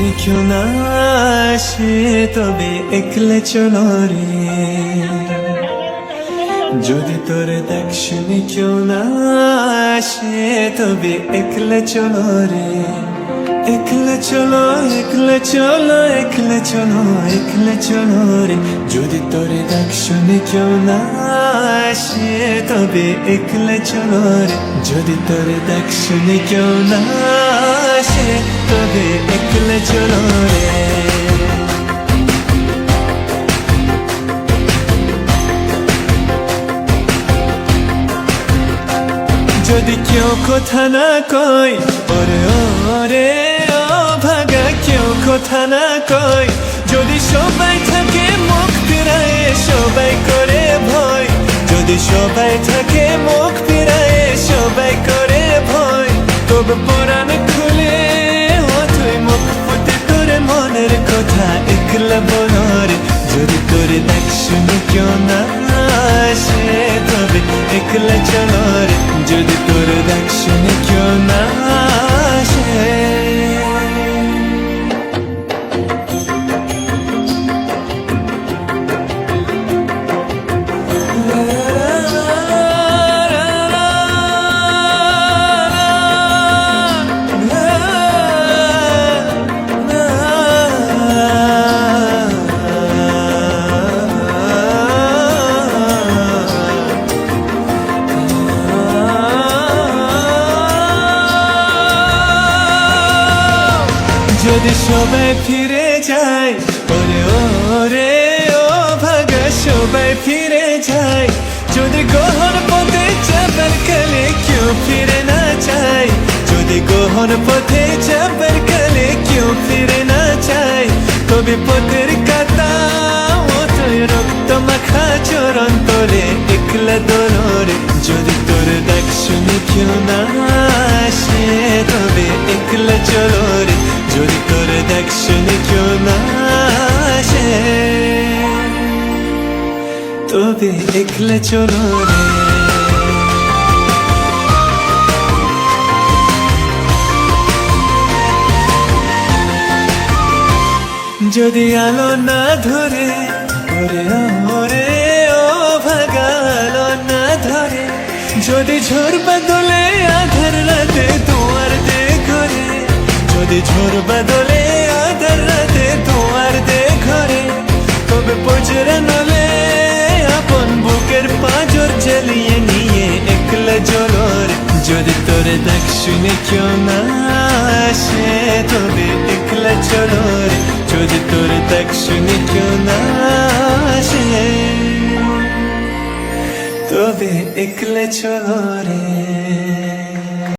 শুনে কেউ না আসে তবে একলে চলো রে। যদি তোর দেখ শুনে কেউ না আসে তবে একলে চলো রে। একলে চলো, একলে চলো, একলে চলো, একলে চলো রে। যদি তোর দেখ শুনে কেউ না আসে তবে একলে চলো রে। যদি তোর দেখ শুনে কেউ না আসে তবে একলে চলো রে। যদি কেউ কথা না কয় ওরে ওরে ও ভাগা, কেউ কথা না কয়, যদি সবাই থাকে মুখ ফিরায় সবাই করে ভয়, যদি সবাই থাকে মুখ ফিরায় সবাই করে ভয়, তবে পুরাণ খুলে ও তুই মুখ ফুটে তোর মনের কথা একলা বলো রে। যদি তোর দেখ শুনে কেউ না আসে তবে একলা চলো রে। যদি তোর দেখ শুনে কেউ না আসে। যদি সবাই ফিরে যায় ওরে ওরে ও ভাগা, সবাই ফিরে যায়, যদি গহন পথে চাপার কালে কেউ ফিরে না চায়, যদি গহন পথে চাপার কালে কেউ ফিরে না চায়, তবে পথের কাটা ও তুই রক্ত মাখা চরণ তোলে একলা দোলরে। যদি তোর দেখ শুনে কেউ না আসে তবে একলা চলো রে। যদি তোর দেখ শুনে কেউ না আসে তবে একলা চলো রে। যদি আলো না ধরে ওরে ওরে ও ভাগা, আলো না ধরে, যদি ঝড় বাদলে আধার রাতে দুয়ার দে ঘরে, যদি ঝড় বাদলে আধার রাতে দুয়ার দে ঘরে, তবে পজরা নলে আপন বুকের পাঁজর জ্বালিয়ে নিয়ে একলা চলো রে। যদি তোর দেখ শুনে কেউ না আসে তবে একলা চলো রে। যদি তোর দেখ শুনে কেউ না আসে তবে একলা চলো রে।